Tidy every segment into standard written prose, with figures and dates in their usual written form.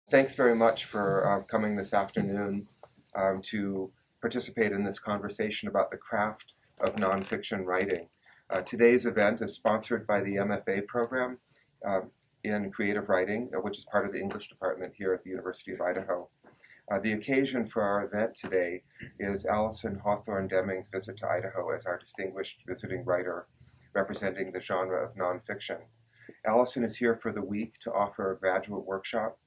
Thanks very much for coming this afternoon to participate in this conversation about the craft of nonfiction writing. Today's event is sponsored by the MFA program in creative writing, which is part of the English department here at the University of Idaho. The occasion for our event today is Alison Hawthorne Deming's visit to Idaho as our distinguished visiting writer representing the genre of nonfiction. Alison is here for the week to offer a graduate workshop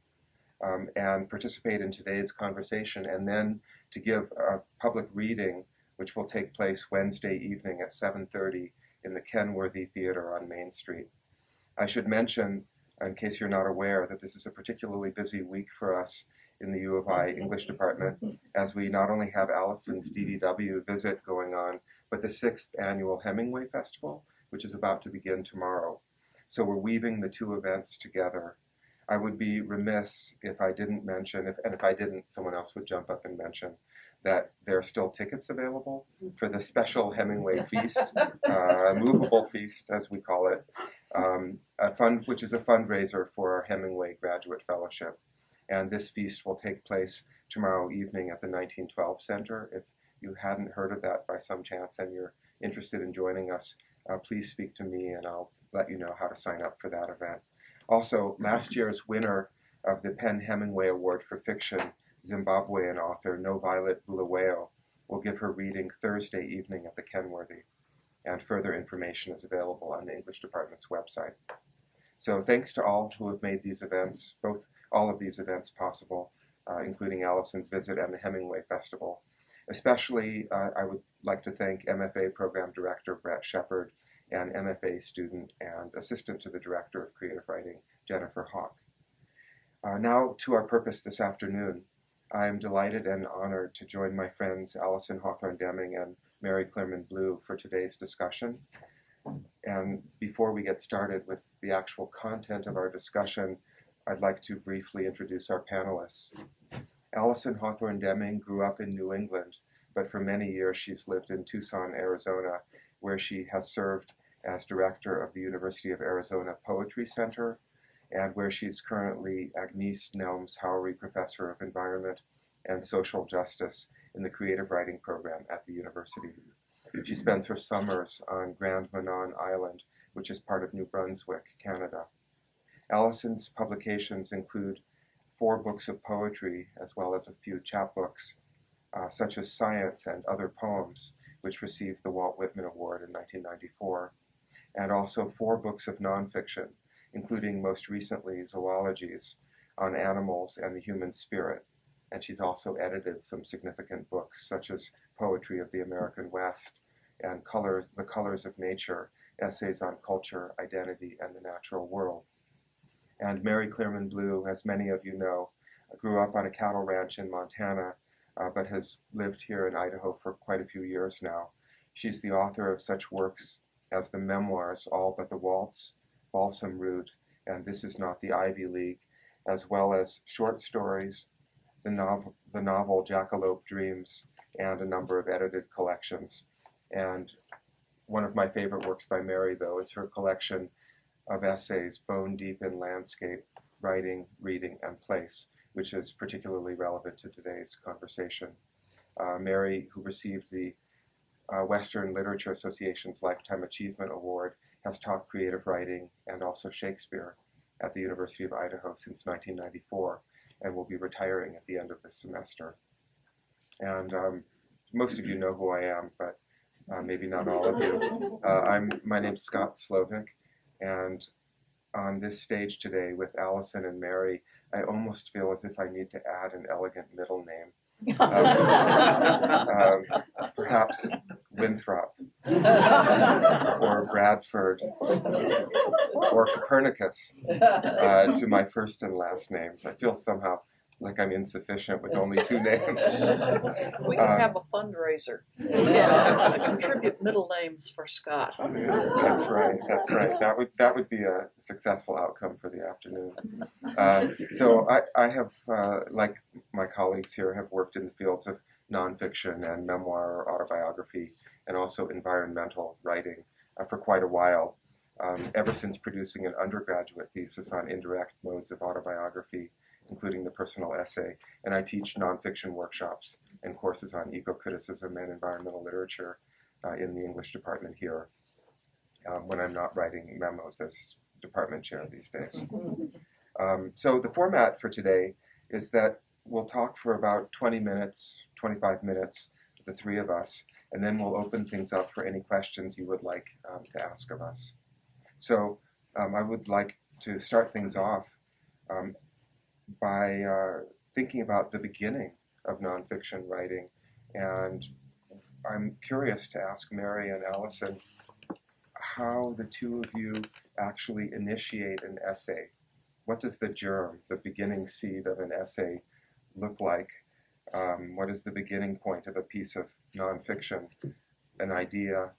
and participate in today's conversation, and then to give a public reading which will take place Wednesday evening at 7:30 in the Kenworthy Theater on Main Street. I should mention, in case you're not aware, that this is a particularly busy week for us in the U of I English department, as we not only have Alison's DDW visit going on, but the 6th annual Hemingway Festival, which is about to begin tomorrow. So we're weaving the two events together. I would be remiss if I didn't mention, and if I didn't, someone else would jump up and mention, that there are still tickets available for the special Hemingway feast, movable feast as we call it, which is a fundraiser for our Hemingway Graduate Fellowship. And this feast will take place tomorrow evening at the 1912 Center. If you hadn't heard of that by some chance and you're interested in joining us, please speak to me and I'll let you know how to sign up for that event. Also, last year's winner of the Penn Hemingway Award for Fiction, Zimbabwean author No Violet Bulawayo, will give her reading Thursday evening at the Kenworthy, and further information is available on the English department's website. So thanks to all who have made these events, all of these events possible, including Alison's visit and the Hemingway Festival. Especially, I would like to thank MFA Program Director Brett Shepard and MFA student and assistant to the Director of Creative Writing, Jennifer Hawk. Now to our purpose this afternoon. I am delighted and honored to join my friends Alison Hawthorne Deming and Mary Clerman Blue for today's discussion. And before we get started with the actual content of our discussion, I'd like to briefly introduce our panelists. Alison Hawthorne Deming grew up in New England, but for many years she's lived in Tucson, Arizona, where she has served as director of the University of Arizona Poetry Center, and where she's currently Agnes Nelms Howry Professor of Environment and Social Justice in the Creative Writing program at the university. She spends her summers on Grand Manan Island, which is part of New Brunswick, Canada. Alison's publications include 4 books of poetry, as well as a few chapbooks, such as Science and Other Poems, which received the Walt Whitman Award in 1994, and also 4 books of nonfiction, including most recently Zoologies on Animals and the Human Spirit. And she's also edited some significant books, such as Poetry of the American West and The Colors of Nature, Essays on Culture, Identity, and the Natural World. And Mary Clerman Blue, as many of you know, grew up on a cattle ranch in Montana, but has lived here in Idaho for quite a few years now. She's the author of such works as the memoirs All But the Waltz, Balsam Root, and This Is Not the Ivy League, as well as short stories, the novel Jackalope Dreams, and a number of edited collections. And one of my favorite works by Mary, though, is her collection of essays, Bone Deep in Landscape, Writing, Reading, and Place, which is particularly relevant to today's conversation. Mary, who received the Western Literature Association's Lifetime Achievement Award, has taught creative writing and also Shakespeare at the University of Idaho since 1994 and will be retiring at the end of this semester. And most of you know who I am, but maybe not all of you. My name's Scott Slovic, and on this stage today with Alison and Mary, I almost feel as if I need to add an elegant middle name. Perhaps Winthrop, or Bradford, or Copernicus to my first and last names. I feel somehow like I'm insufficient with only 2 names. We can have a fundraiser. Contribute middle names for Scott. That's right. That's right. That would be a successful outcome for the afternoon. So I have, like my colleagues here, have worked in the fields of nonfiction and memoir or autobiography, and also environmental writing for quite a while. Ever since producing an undergraduate thesis on indirect modes of autobiography including the personal essay. And I teach nonfiction workshops and courses on eco-criticism and environmental literature in the English department here when I'm not writing memos as department chair these days. So the format for today is that we'll talk for about 20 minutes, 25 minutes, the three of us, and then we'll open things up for any questions you would like to ask of us. So I would like to start things off by thinking about the beginning of nonfiction writing. And I'm curious to ask Mary and Alison how the two of you actually initiate an essay. What does the germ, the beginning seed of an essay look like? What is the beginning point of a piece of nonfiction? An idea,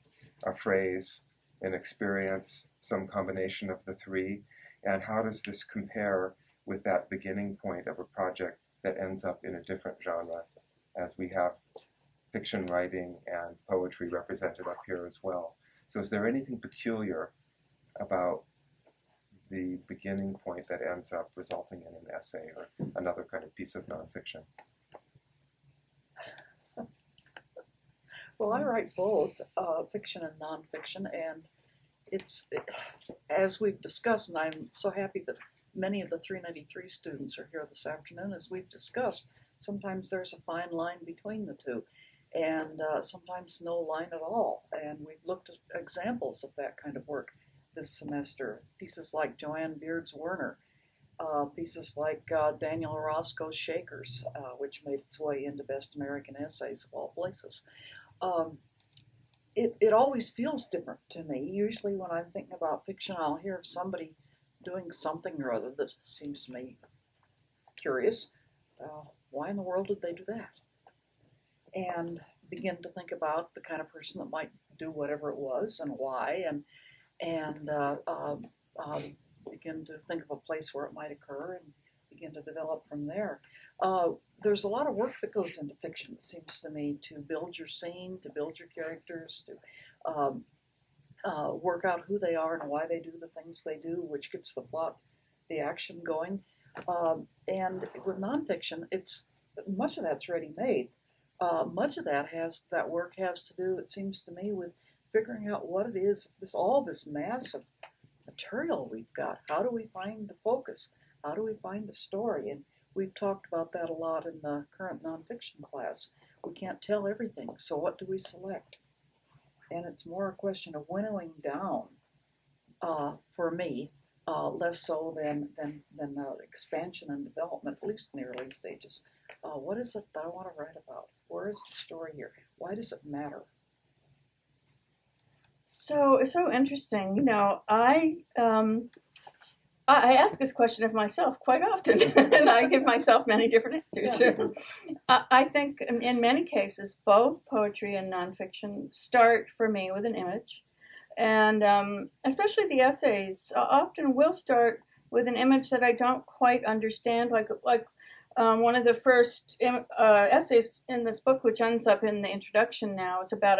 a phrase, an experience, some combination of the three? And how does this compare with that beginning point of a project that ends up in a different genre, as we have fiction writing and poetry represented up here as well? So is there anything peculiar about the beginning point that ends up resulting in an essay or another kind of piece of nonfiction? Well, I write both fiction and nonfiction, and it's, as we've discussed, and I'm so happy that many of the 393 students are here this afternoon, as we've discussed, sometimes there's a fine line between the two, and sometimes no line at all. And we've looked at examples of that kind of work this semester. Pieces like Joanne Beard's Werner, pieces like Daniel Orozco's Shakers, which made its way into Best American Essays of all places. It always feels different to me. Usually when I'm thinking about fiction, I'll hear of somebody doing something or other that seems to me curious. Why in the world did they do that? And begin to think about the kind of person that might do whatever it was and why, and begin to think of a place where it might occur and begin to develop from there. There's a lot of work that goes into fiction, it seems to me, to build your scene, to build your characters, to work out who they are and why they do the things they do, which gets the plot, the action going. And with nonfiction, much of that's ready-made. Much of that work has to do, it seems to me, with figuring out what it is, all this mass of material we've got. How do we find the focus? How do we find the story? And we've talked about that a lot in the current nonfiction class. We can't tell everything, so what do we select? And it's more a question of winnowing down, for me, less so than expansion and development, at least in the early stages. What is it that I want to write about? Where is the story here? Why does it matter? So it's so interesting. You know, I ask this question of myself quite often, and I give myself many different answers. Yeah. I think in many cases, both poetry and nonfiction start for me with an image. And especially the essays often will start with an image that I don't quite understand, like one of the first essays in this book, which ends up in the introduction now, is about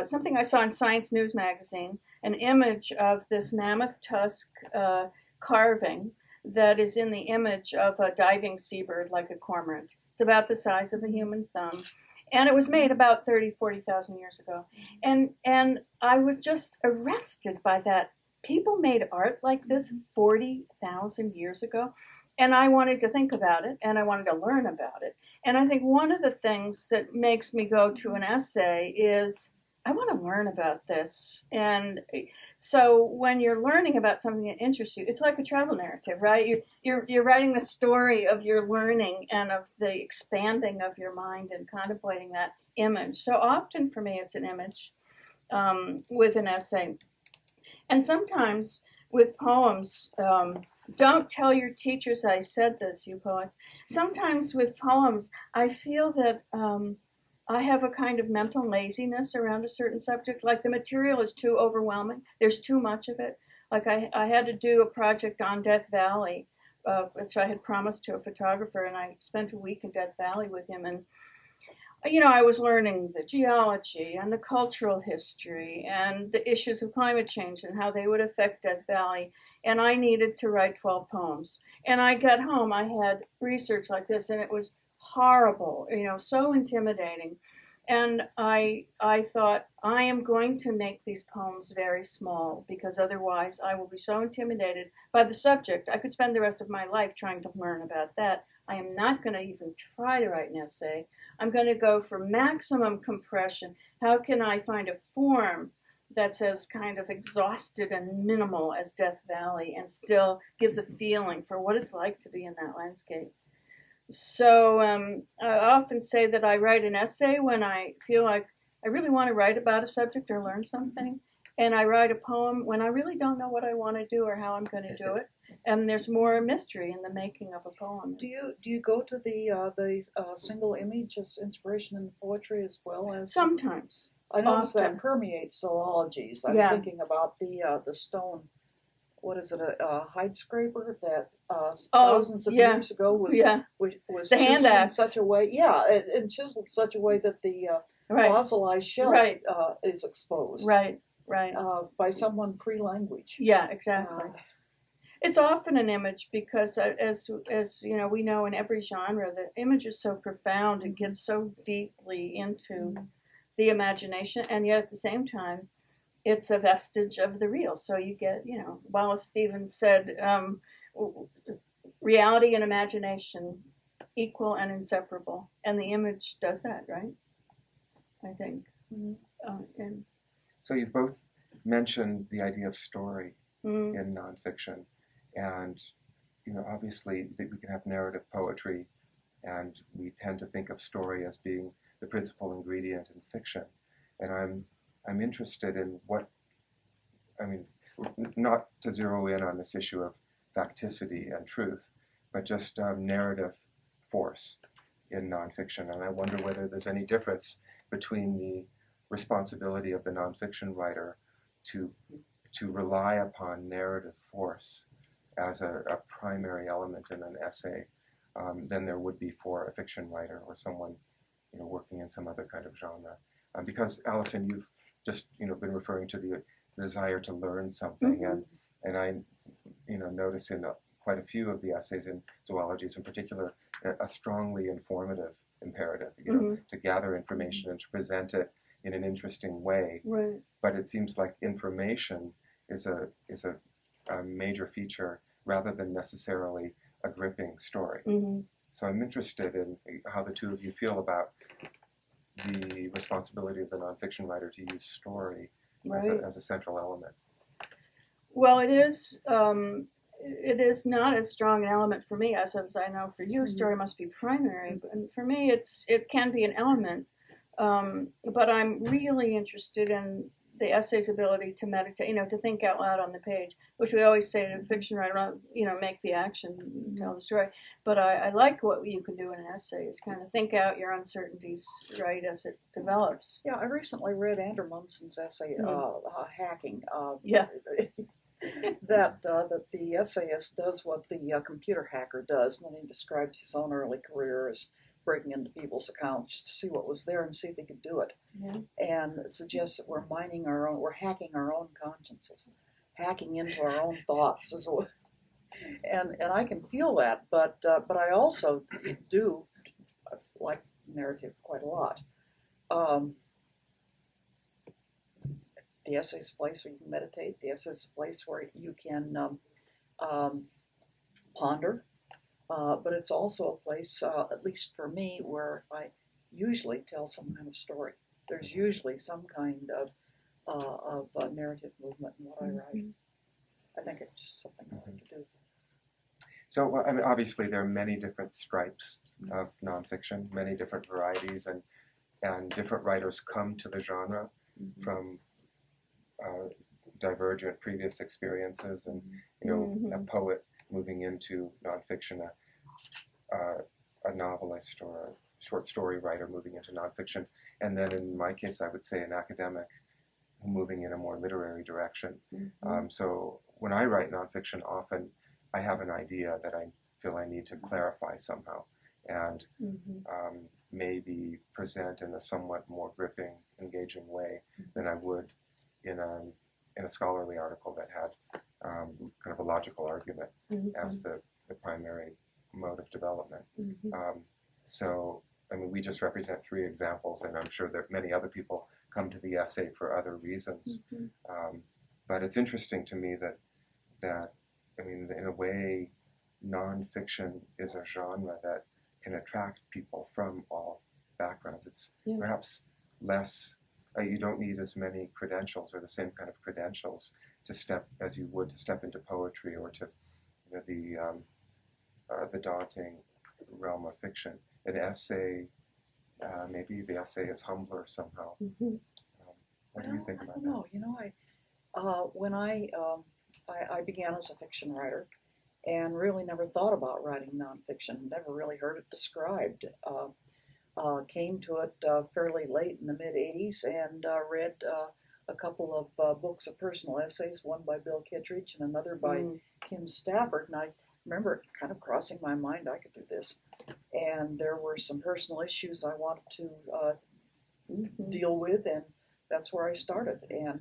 something I saw in Science News magazine, an image of this mammoth tusk carving that is in the image of a diving seabird like a cormorant. It's about the size of a human thumb. And it was made about 40,000 years ago. And I was just arrested by that. People made art like this 40,000 years ago. And I wanted to think about it, and I wanted to learn about it. And I think one of the things that makes me go to an essay is, I want to learn about this. And so when you're learning about something that interests you, it's like a travel narrative, right? You're writing the story of your learning and of the expanding of your mind and contemplating that image. So often for me, it's an image with an essay. And sometimes with poems, don't tell your teachers I said this, you poets. Sometimes with poems, I feel that I have a kind of mental laziness around a certain subject. Like the material is too overwhelming. There's too much of it. Like I had to do a project on Death Valley, which I had promised to a photographer, and I spent a week in Death Valley with him. And I was learning the geology and the cultural history and the issues of climate change and how they would affect Death Valley. And I needed to write 12 poems. And I got home, I had research like this, and it was horrible, so intimidating. And I thought, I am going to make these poems very small because otherwise I will be so intimidated by the subject. I could spend the rest of my life trying to learn about that. I am not going to even try to write an essay. I'm going to go for maximum compression. How can I find a form that's as kind of exhausted and minimal as Death Valley and still gives a feeling for what it's like to be in that landscape? So I often say that I write an essay when I feel like I really want to write about a subject or learn something. And I write a poem when I really don't know what I want to do or how I'm going to do it. And there's more mystery in the making of a poem. Do you go to the single image as inspiration in poetry as well as? Sometimes. I notice often. that permeates zoologies. I'm Yeah. thinking about the stone. What is it? A hide scraper that thousands of yeah. years ago was Yeah. was The hand chiseled in axe. such a way. Yeah, and chiseled in such a way that the Right. fossilized shell Right. is exposed. Right. Right. By someone pre-language. Yeah. Exactly. It's often an image because, as we know in every genre, the image is so profound. It gets so deeply into the imagination, and yet at the same time, it's a vestige of the real. So you get, Wallace Stevens said, reality and imagination equal and inseparable, and the image does that, right? I think. And So you've both mentioned the idea of story mm, in nonfiction, and obviously we can have narrative poetry, and we tend to think of story as being the principal ingredient in fiction. And I'm interested in not to zero in on this issue of facticity and truth, but just narrative force in nonfiction. And I wonder whether there's any difference between the responsibility of the nonfiction writer to rely upon narrative force as a primary element in an essay than there would be for a fiction writer or someone working in some other kind of genre. Because Alison, you've just been referring to the desire to learn something, and I notice in quite a few of the essays in zoologies in particular a strongly informative imperative, to gather information and to present it in an interesting way. right. But it seems like information is a major feature rather than necessarily a gripping story. So I'm interested in how the two of you feel about the responsibility of the nonfiction writer to use story Right. as a central element. Well, it is. It is not as strong an element for me as I know for you. Story must be primary, and for me, it can be an element. But I'm really interested in the essay's ability to meditate, to think out loud on the page, which we always say to a fiction writer, make the action, tell the story. But I like what you can do in an essay is kind of think out your uncertainties, right, as it develops. Yeah, I recently read Andrew Munson's essay, Hacking. Yeah. That the essayist does what the computer hacker does, and then he describes his own early career as breaking into people's accounts to see what was there and see if he could do it. Yeah. And suggests that we're hacking our own consciences, hacking into our own thoughts as well. And I can feel that, but I also do like narrative quite a lot. The essay is a place where you can meditate. The essay is a place where you can ponder. But it's also a place, at least for me, where I usually tell some kind of story. There's usually some kind of narrative movement in what I write. I think it's just something I like to do. So obviously there are many different stripes of nonfiction, many different varieties, and different writers come to the genre from divergent previous experiences, and a poet moving into nonfiction, a novelist or a short story writer moving into nonfiction, and then in my case I would say an academic moving in a more literary direction. So when I write nonfiction, often I have an idea that I feel I need to clarify somehow, and Mm-hmm. maybe present in a somewhat more gripping, engaging way than I would in a scholarly article that had kind of a logical argument as the primary mode of development. So, I mean, we just represent 3 examples, and I'm sure that many other people come to the essay for other reasons. But it's interesting to me that, I mean, in a way, nonfiction is a genre that can attract people from all backgrounds. It's perhaps less, you don't need as many credentials or the same kind of credentials to step as you would to step into poetry or to the daunting realm of fiction. An essay, maybe the essay is humbler somehow. What do you think about that? I don't know. You know, when I began as a fiction writer, and really never thought about writing nonfiction. Never really heard it described. Came to it fairly late in the mid-'80s and read a couple of books of personal essays, one by Bill Kittredge and another by Kim Stafford. And I remember it kind of crossing my mind, I could do this. And there were some personal issues I wanted to deal with, and that's where I started. And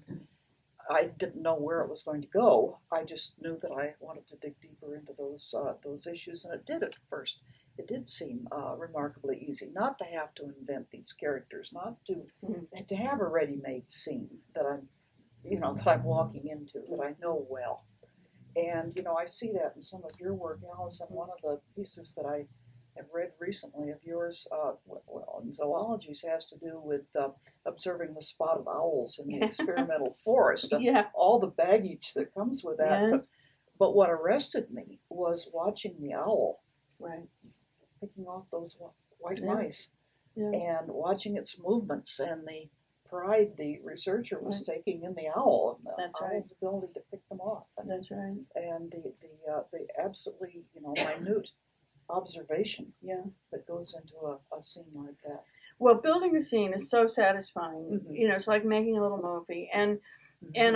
I didn't know where it was going to go. I just knew that I wanted to dig deeper into those issues, and it did at first. It did seem remarkably easy, not to have to invent these characters, not to have a ready-made scene that I'm walking into, that I know well. And I see that in some of your work, Alison. One of the pieces that I have read recently of yours, in zoologies, has to do with observing the spotted owls in the experimental forest, and all the baggage that comes with that. Yes. But what arrested me was watching the owl picking off those white mice and watching its movements and the pride the researcher was taking in the owl and the owl's ability to pick them off. And, and the absolutely minute observation that goes into a scene like that. Well, building a scene is so satisfying. It's like making a little movie. And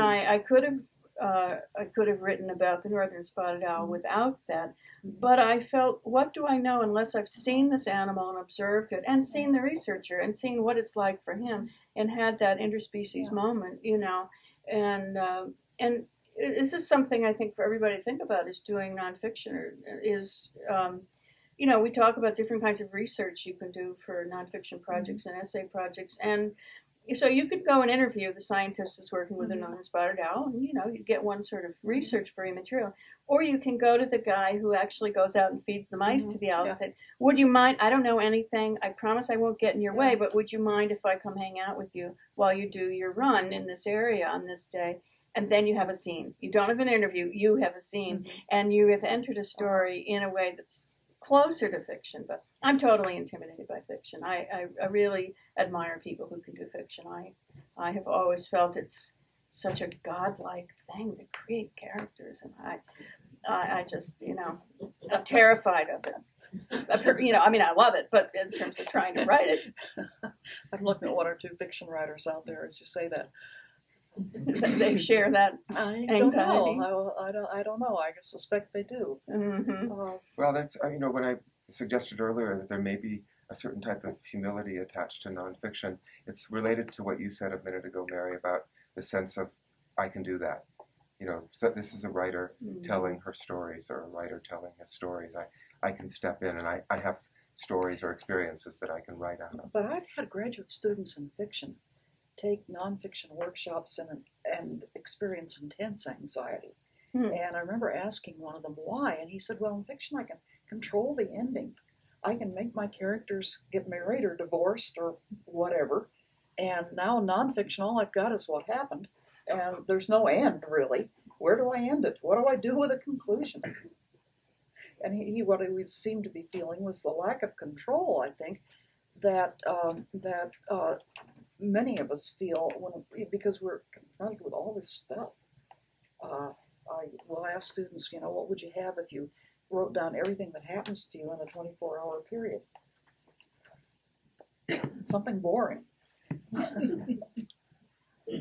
I could have written about the northern spotted owl without that, but I felt, what do I know unless I've seen this animal and observed it and seen the researcher and seen what it's like for him and had that interspecies moment, and this is something I think for everybody to think about is doing nonfiction we talk about different kinds of research you can do for nonfiction projects and essay projects, and so you could go and interview the scientist who's working with a northern spotted owl, and you get one sort of research-free material, or you can go to the guy who actually goes out and feeds the mice to the owls and say, "Would you mind? I don't know anything. I promise I won't get in your way, but would you mind if I come hang out with you while you do your run in this area on this day?" And then you have a scene. You don't have an interview. You have a scene, and you have entered a story in a way that's closer to fiction, but I'm totally intimidated by fiction. I really admire people who can do fiction. I have always felt it's such a godlike thing to create characters, and I just, I'm terrified of it. I mean, I love it, but in terms of trying to write it. I'm looking at 1 or 2 fiction writers out there as you say that. They share that anxiety. I don't know. I suspect they do. Well, that's when I suggested earlier that there may be a certain type of humility attached to nonfiction. It's related to what you said a minute ago, Mary, about the sense of I can do that. So this is a writer telling her stories, or a writer telling his stories. I can step in, and I have stories or experiences that I can write out of. But I've had graduate students in fiction take nonfiction workshops and experience intense anxiety. And I remember asking one of them why, and he said, well, in fiction I can control the ending. I can make my characters get married or divorced or whatever, and now in nonfiction all I've got is what happened, and there's no end really. Where do I end it? What do I do with a conclusion? And what he seemed to be feeling was the lack of control, I think, that many of us feel because we're confronted with all this stuff. I will ask students, what would you have if you wrote down everything that happens to you in a 24-hour period? Something boring.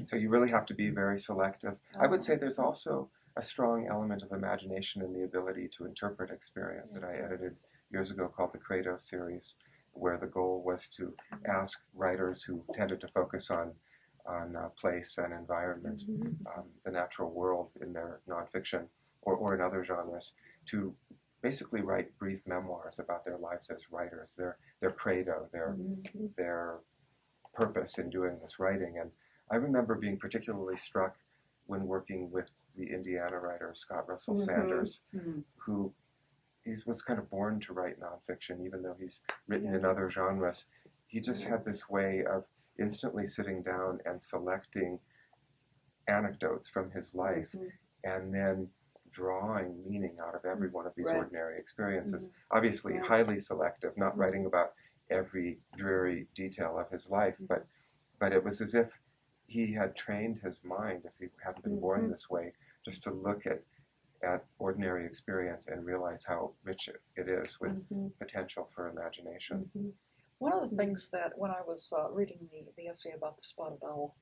So you really have to be very selective. I would say there's also a strong element of imagination and the ability to interpret experience. That I edited years ago called the Credo series, where the goal was to ask writers who tended to focus on place and environment, the natural world in their nonfiction or in other genres, to basically write brief memoirs about their lives as writers, their credo, their purpose in doing this writing. And I remember being particularly struck when working with the Indiana writer Scott Russell Sanders, who he was kind of born to write nonfiction, even though he's written in other genres. He just had this way of instantly sitting down and selecting anecdotes from his life and then drawing meaning out of every one of these ordinary experiences. Obviously highly selective, not writing about every dreary detail of his life, but it was as if he had trained his mind, if he hadn't been born this way, just to look at ordinary experience and realize how rich it is with potential for imagination. One of the things that when I was reading the essay about the spotted owl,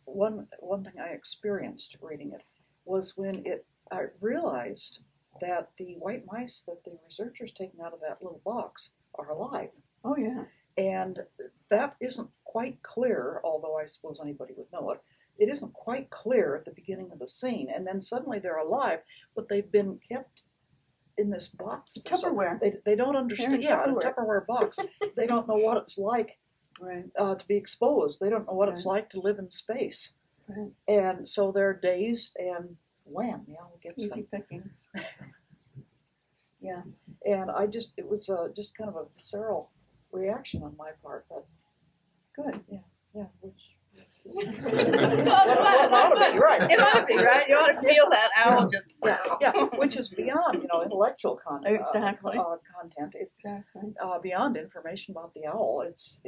one thing I experienced reading it was when I realized that the white mice that the researchers taken out of that little box are alive. Oh, yeah. And that isn't quite clear, although I suppose anybody would know it. It isn't quite clear at the beginning of the scene. And then suddenly they're alive, but they've been kept in this box. Tupperware. They don't understand. Yeah, in a Tupperware box. They don't know what it's like to be exposed. They don't know what it's like to live in space. Right. And so they're dazed and wham, the owl gets Easy them. pickings. Yeah. And it was just kind of a visceral reaction on my part. That Good. Yeah, which. It ought to be, right? It ought to be, right? You ought to feel that owl just. Yeah, which is beyond, intellectual content. Exactly. Content. It's Exactly. beyond information about the owl. It's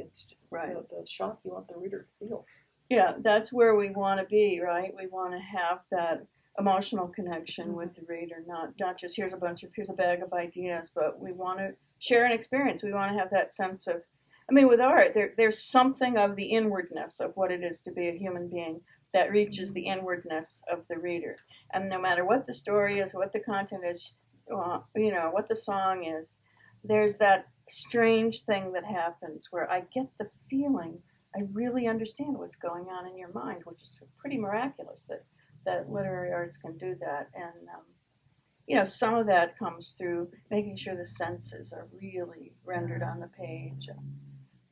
Right. the shock you want the reader to feel. Yeah, that's where we want to be, right? We want to have that emotional connection with the reader, not just here's a bag of ideas, but we want to share an experience. We want to have that sense of, with art, there's something of the inwardness of what it is to be a human being that reaches the inwardness of the reader. And no matter what the story is, what the content is, what the song is, there's that strange thing that happens where I get the feeling I really understand what's going on in your mind, which is pretty miraculous that literary arts can do that. And, some of that comes through making sure the senses are really rendered on the page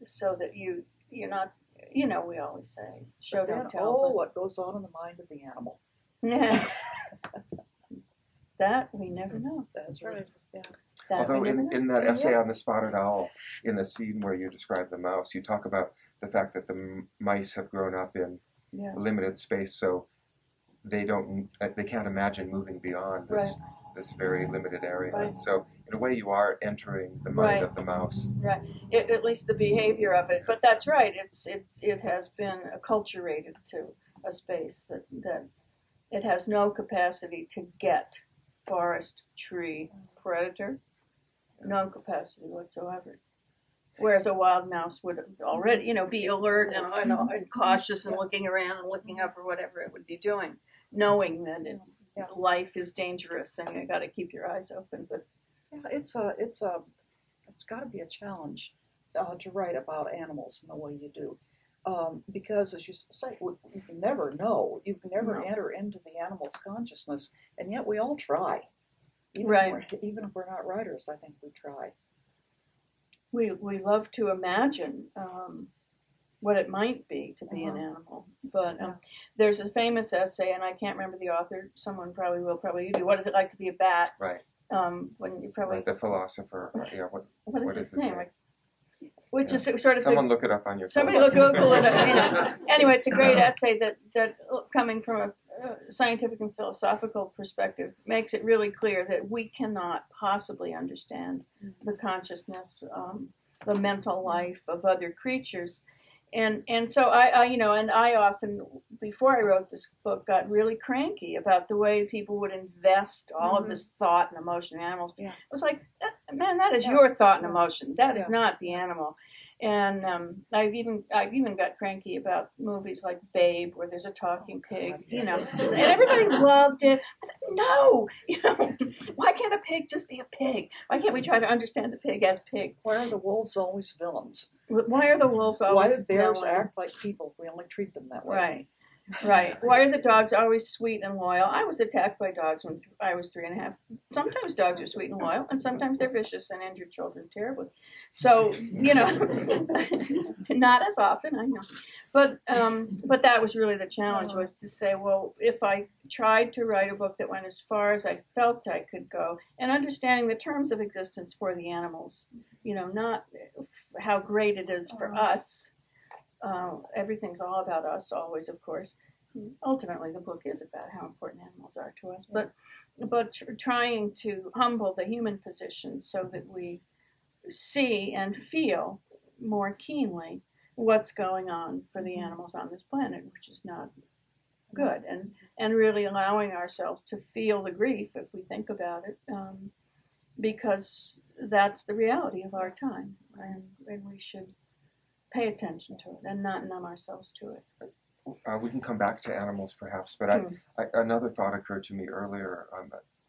so that you're not, we always say, show don't tell. What goes on in the mind of the animal. That we never know. That's right. Yeah. Although in that essay on the spotted owl, in the scene where you describe the mouse, you talk about the fact that the mice have grown up in limited space, so they can't imagine moving beyond this very limited area. Right. So in a way, you are entering the mind of the mouse. Right. At least the behavior of it. But that's right. It has been acculturated to a space that it has no capacity to get forest, tree, predator. No capacity whatsoever. Whereas a wild mouse would already, be alert and cautious and looking around and looking up or whatever it would be doing, knowing that life is dangerous and you got to keep your eyes open. But it's got to be a challenge to write about animals in the way you do, because as you say, you can never know, you can never enter into the animal's consciousness, and yet we all try. Even if we're not writers, I think we try. We love to imagine what it might be to be an animal. But there's a famous essay, and I can't remember the author. Someone probably will. Probably you do. What is it like to be a bat? Right. When you probably the philosopher. What is his name? Which is sort of someone look it up on your. Somebody look Google it up. Anyway, it's a great essay that coming from a scientific and philosophical perspective makes it really clear that we cannot possibly understand the consciousness, the mental life of other creatures, and so I often, before I wrote this book, got really cranky about the way people would invest all of this thought and emotion in animals. Yeah. It was like, man, that is your thought and emotion. That is not the animal. And I've even got cranky about movies like Babe, where there's a talking pig, you know, and everybody loved it. No, you know, why can't a pig just be a pig? Why can't we try to understand the pig as pig? Why are the wolves always villains? Why are the wolves Why always do bears villains? act like people? We only treat them that way. Right. Right. Why are the dogs always sweet and loyal? I was attacked by dogs when I was 3.5. Sometimes dogs are sweet and loyal, and sometimes they're vicious and injure children terribly. So, you know, not as often, I know. But that was really the challenge, was to say, well, if I tried to write a book that went as far as I felt I could go, and understanding the terms of existence for the animals, you know, not how great it is for us. Everything's all about us, always, of course. Ultimately, the book is about how important animals are to us, but trying to humble the human position so that we see and feel more keenly what's going on for the animals on this planet, which is not good, and really allowing ourselves to feel the grief, if we think about it, because that's the reality of our time, and we should pay attention to it and not numb ourselves to it. We can come back to animals perhaps, but another thought occurred to me earlier,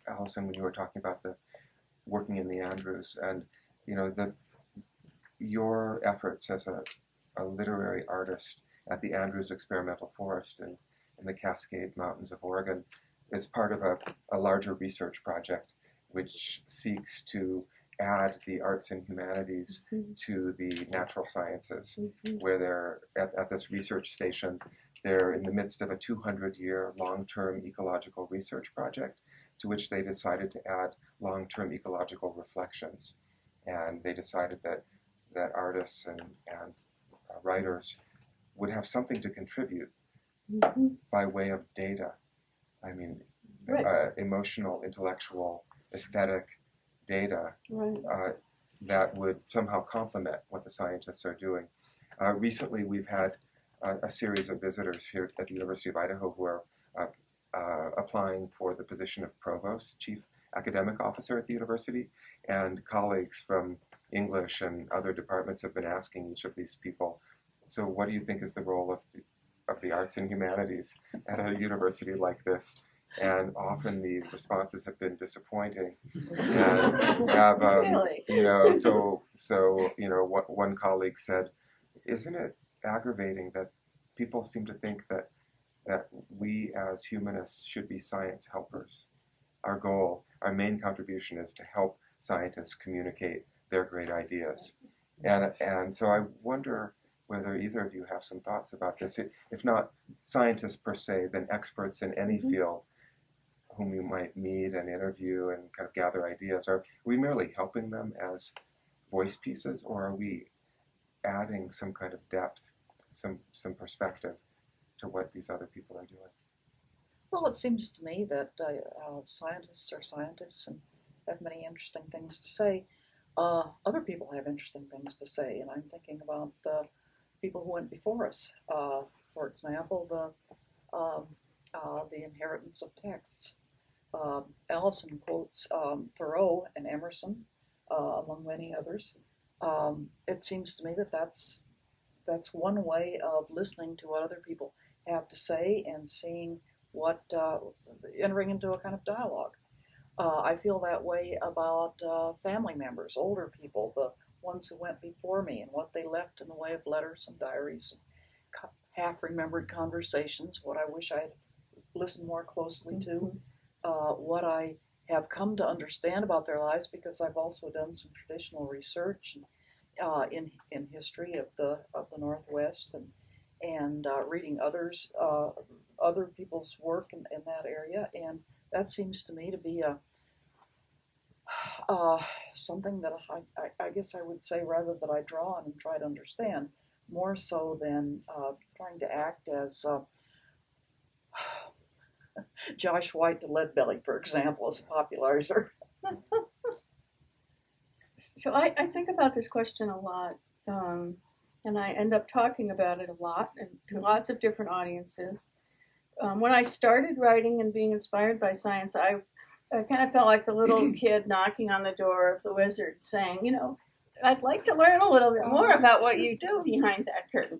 Alison, when you were talking about the working in the Andrews, and you know, your efforts as a literary artist at the Andrews Experimental Forest in the Cascade Mountains of Oregon is part of a larger research project which seeks to add the arts and humanities to the natural sciences, where they're at this research station. They're in the midst of a 200-year long-term ecological research project to which they decided to add long-term ecological reflections. And they decided that artists and writers would have something to contribute by way of data. I mean, emotional, intellectual, aesthetic data that would somehow complement what the scientists are doing. Recently, we've had a series of visitors here at the University of Idaho who are applying for the position of provost, chief academic officer at the university, and colleagues from English and other departments have been asking each of these people, so what do you think is the role of the arts and humanities at a university like this? And often the responses have been disappointing. And have, Really? you know, so you know, what one colleague said, isn't it aggravating that people seem to think that we as humanists should be science helpers? Our goal, our main contribution is to help scientists communicate their great ideas. And so I wonder whether either of you have some thoughts about this. If not scientists per se, then experts in any field whom you might meet and interview and kind of gather ideas. Are we merely helping them as voice pieces, or are we adding some kind of depth, some perspective to what these other people are doing? Well, it seems to me that scientists are scientists and have many interesting things to say. Other people have interesting things to say, and I'm thinking about the people who went before us. For example, the inheritance of texts. Alison quotes Thoreau and Emerson, among many others. It seems to me that that's one way of listening to what other people have to say and seeing what, entering into a kind of dialogue. I feel that way about family members, older people, the ones who went before me, and what they left in the way of letters and diaries, and half-remembered conversations, what I wish I'd listened more closely to, what I have come to understand about their lives, because I've also done some traditional research in history of the Northwest, and reading other people's work in that area, and that seems to me to be something that I guess I would say rather that I draw on and try to understand, more so than trying to act as Josh White to Leadbelly, for example, as a popularizer. So I think about this question a lot, and I end up talking about it a lot and to lots of different audiences. When I started writing and being inspired by science, I kind of felt like the little kid knocking on the door of the wizard saying, you know, I'd like to learn a little bit more about what you do behind that curtain.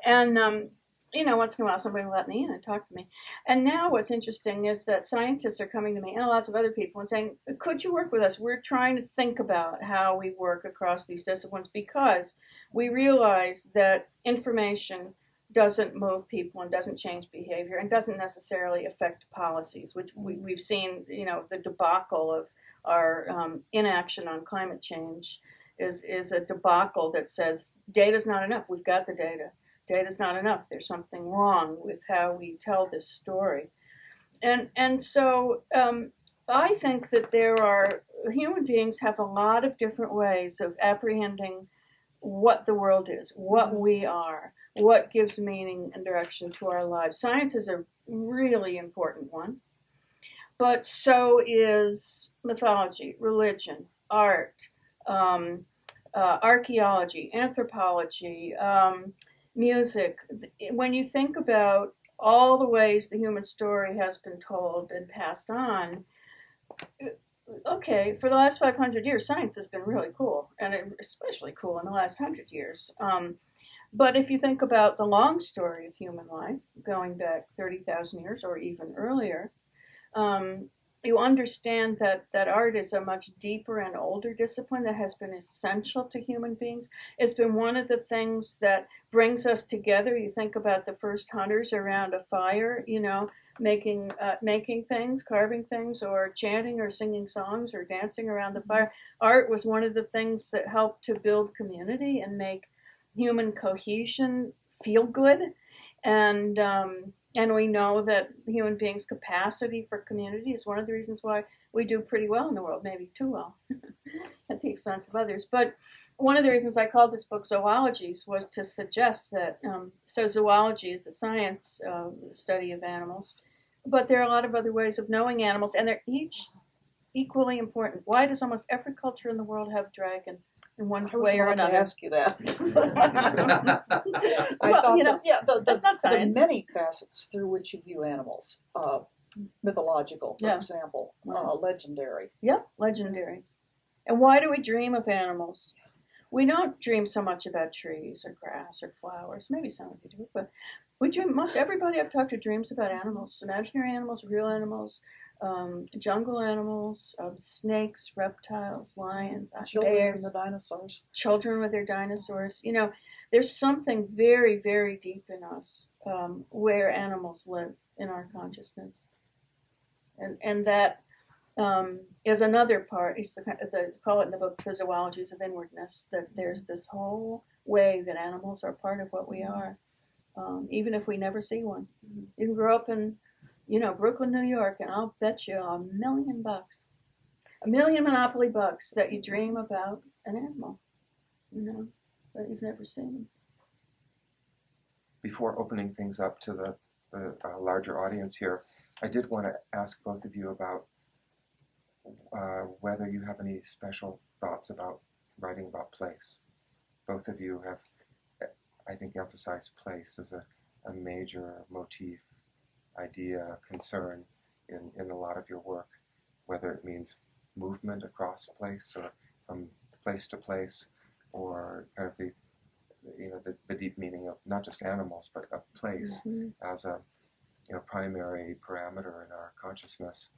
And, once in a while somebody will let me in and talk to me. And now what's interesting is that scientists are coming to me and lots of other people and saying, could you work with us? We're trying to think about how we work across these disciplines because we realize that information doesn't move people and doesn't change behavior and doesn't necessarily affect policies, which we've seen, the debacle of our inaction on climate change is a debacle that says data's not enough. We've got the data. Data's not enough. There's something wrong with how we tell this story. And so I think that human beings have a lot of different ways of apprehending what the world is, what we are, what gives meaning and direction to our lives. Science is a really important one, but so is mythology, religion, art, archaeology, anthropology, music. When you think about all the ways the human story has been told and passed on, okay, for the last 500 years, science has been really cool, and especially cool in the last 100 years. But if you think about the long story of human life, going back 30,000 years or even earlier, you understand that art is a much deeper and older discipline that has been essential to human beings. It's been one of the things that brings us together. You think about the first hunters around a fire, making things, carving things, or chanting or singing songs or dancing around the fire. Art was one of the things that helped to build community and make human cohesion feel good. And we know that human beings' capacity for community is one of the reasons why we do pretty well in the world, maybe too well, at the expense of others. But one of the reasons I called this book Zoologies was to suggest that, so zoology is the science, the study of animals, but there are a lot of other ways of knowing animals, and they're each equally important. Why does almost every culture in the world have dragon? In one way or another. I was about to ask you that. I Well, thought that's not the science. many facets through which you view animals, mythological, for example, legendary. Yep, legendary. And why do we dream of animals? We don't dream so much about trees or grass or flowers. Maybe some of you do, but we dream. Most everybody I've talked to dreams about animals, imaginary animals, real animals, jungle animals, snakes, reptiles, lions, Children bears, and the dinosaurs. Children with their dinosaurs. There's something very, very deep in us where animals live in our consciousness, and that is another part. Call it in the book the zoologies of inwardness. That there's this whole way that animals are part of what we are, even if we never see one. You can grow up in Brooklyn, New York, and I'll bet you $1 million, $1 million Monopoly bucks that you dream about an animal, that you've never seen. Before opening things up to the larger audience here, I did want to ask both of you about whether you have any special thoughts about writing about place. Both of you have, I think, emphasized place as a major motif, idea, concern in a lot of your work, whether it means movement across place or from place to place, or kind of the deep meaning of not just animals but of place as a primary parameter in our consciousness,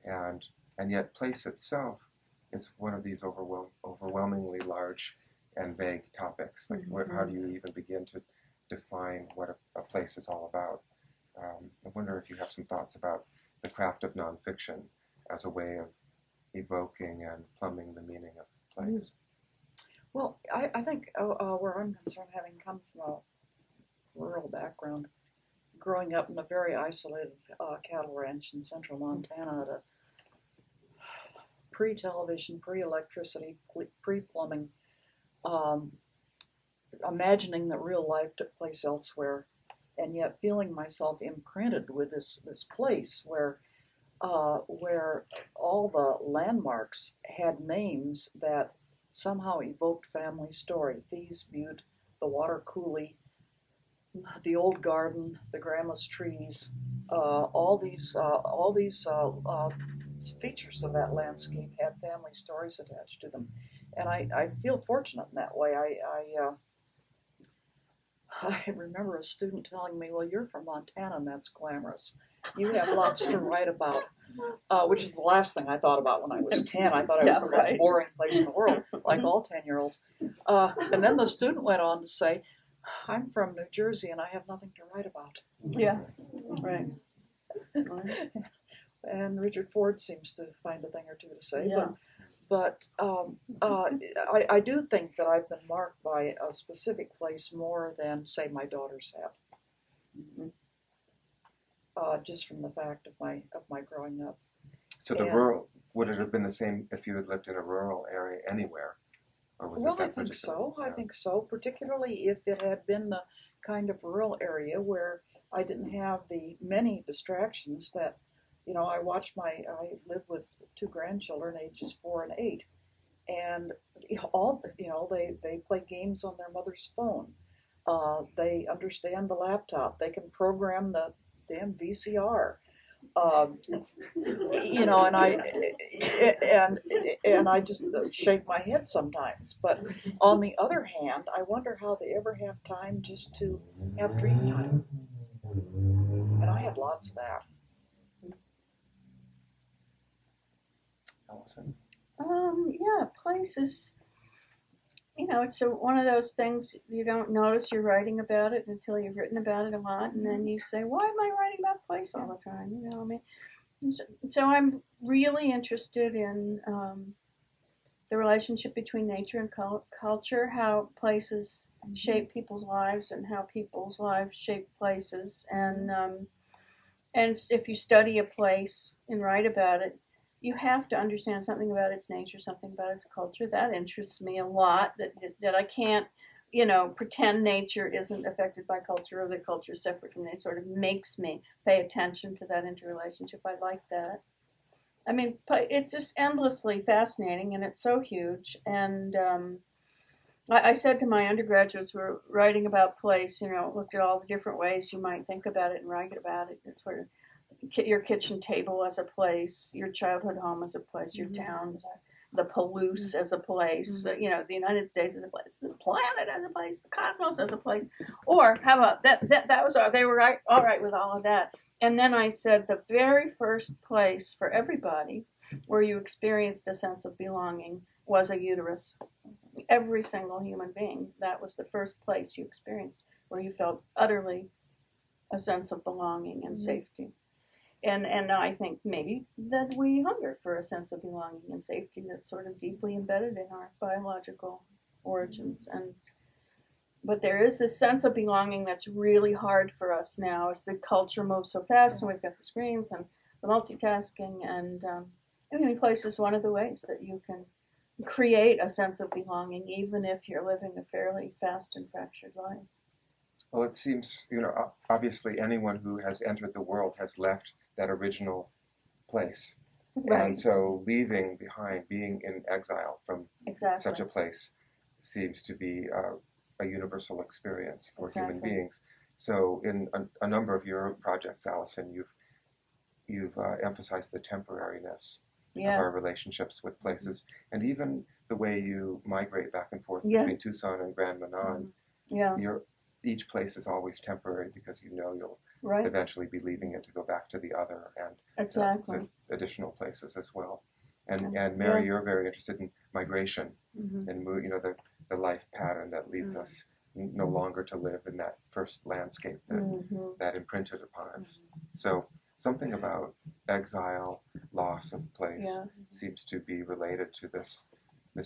and yet place itself is one of these overwhelmingly large and vague topics. Like how do you even begin to define what a place is all about? I wonder if you have some thoughts about the craft of nonfiction as a way of evoking and plumbing the meaning of place. Well, I think where I'm concerned, having come from a rural background, growing up in a very isolated cattle ranch in central Montana, at a pre-television, pre-electricity, pre-plumbing, imagining that real life took place elsewhere, and yet feeling myself imprinted with this place where all the landmarks had names that somehow evoked family story. Thieves Butte, the water coulee, the old garden, the grandma's trees, all these features of that landscape had family stories attached to them. And I feel fortunate in that way. I remember a student telling me, "Well, you're from Montana, and that's glamorous. You have lots to write about," which is the last thing I thought about when I was 10. I thought it was the most boring place in the world, like all 10-year-olds. And then the student went on to say, "I'm from New Jersey, and I have nothing to write about." Yeah, right. And Richard Ford seems to find a thing or two to say. Yeah. But I do think that I've been marked by a specific place more than, say, my daughters have. Just from the fact of my growing up. So the rural, would it have been the same if you had lived in a rural area anywhere? Or was Well, it that I think so. Yeah. I think so, particularly if it had been the kind of rural area where I didn't have the many distractions that, I live with 2 grandchildren, ages 4 and 8, and they play games on their mother's phone. They understand the laptop. They can program the damn VCR. And I just shake my head sometimes. But on the other hand, I wonder how they ever have time just to have dream time. And I had lots of that. Alison? Yeah, places. It's one of those things you don't notice you're writing about it until you've written about it a lot, and then you say, "Why am I writing about place all the time?" So I'm really interested in the relationship between nature and culture, how places shape people's lives, and how people's lives shape places, and if you study a place and write about it, you have to understand something about its nature, something about its culture. That interests me a lot, that I can't, pretend nature isn't affected by culture or the culture is separate from it. It sort of makes me pay attention to that interrelationship. I like that. I mean, it's just endlessly fascinating, and it's so huge. And I said to my undergraduates who were writing about place, looked at all the different ways you might think about it and write about it. It's sort of your kitchen table as a place, your childhood home as a place, your town, the Palouse as a place, the United States as a place, the planet as a place, the cosmos as a place. Or how about that was they were all right with all of that. And then I said the very first place for everybody where you experienced a sense of belonging was a uterus. Every single human being, that was the first place you experienced where you felt utterly a sense of belonging and safety. And I think maybe that we hunger for a sense of belonging and safety that's sort of deeply embedded in our biological origins. But there is this sense of belonging that's really hard for us now as the culture moves so fast, and we've got the screens and the multitasking, and place is one of the ways that you can create a sense of belonging, even if you're living a fairly fast and fractured life. Well, it seems, obviously anyone who has entered the world has left that original place. Right. And so leaving behind, being in exile from such a place seems to be a universal experience for human beings. So in a number of your projects, Alison, you've emphasized the temporariness of our relationships with places, and even the way you migrate back and forth between Tucson and Grand Manan. Each place is always temporary because you'll eventually be leaving it to go back to the other and to additional places as well. And Mary, you're very interested in migration and the life pattern that leads us no longer to live in that first landscape that imprinted upon us. So something about exile, loss of place seems to be related to this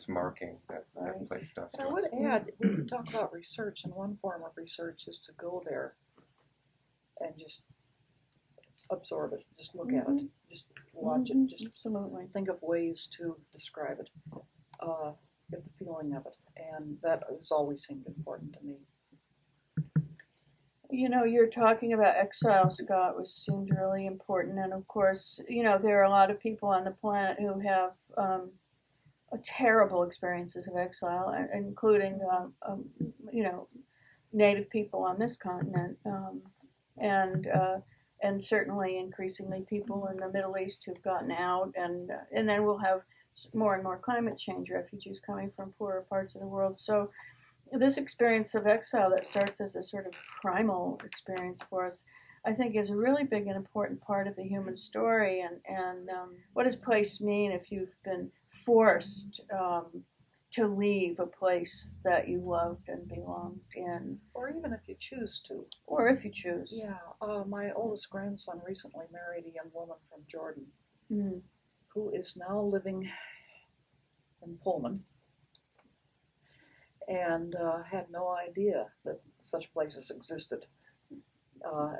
marking that place does. And I would add, we can talk about research, and one form of research is to go there and just absorb it, just look at it, just watch it, just think of ways to describe it, get the feeling of it, and that has always seemed important to me. You're talking about exile, Scott, which seemed really important, and of course, there are a lot of people on the planet who have terrible experiences of exile, including Native people on this continent, and certainly increasingly people in the Middle East who've gotten out, and then we'll have more and more climate change refugees coming from poorer parts of the world. So this experience of exile that starts as a sort of primal experience for us, I think, is a really big and important part of the human story. And what does place mean if you've been forced to leave a place that you loved and belonged in? Or even if you choose to. Or if you choose. Yeah, my oldest grandson recently married a young woman from Jordan Mm. who is now living in Pullman and had no idea that such places existed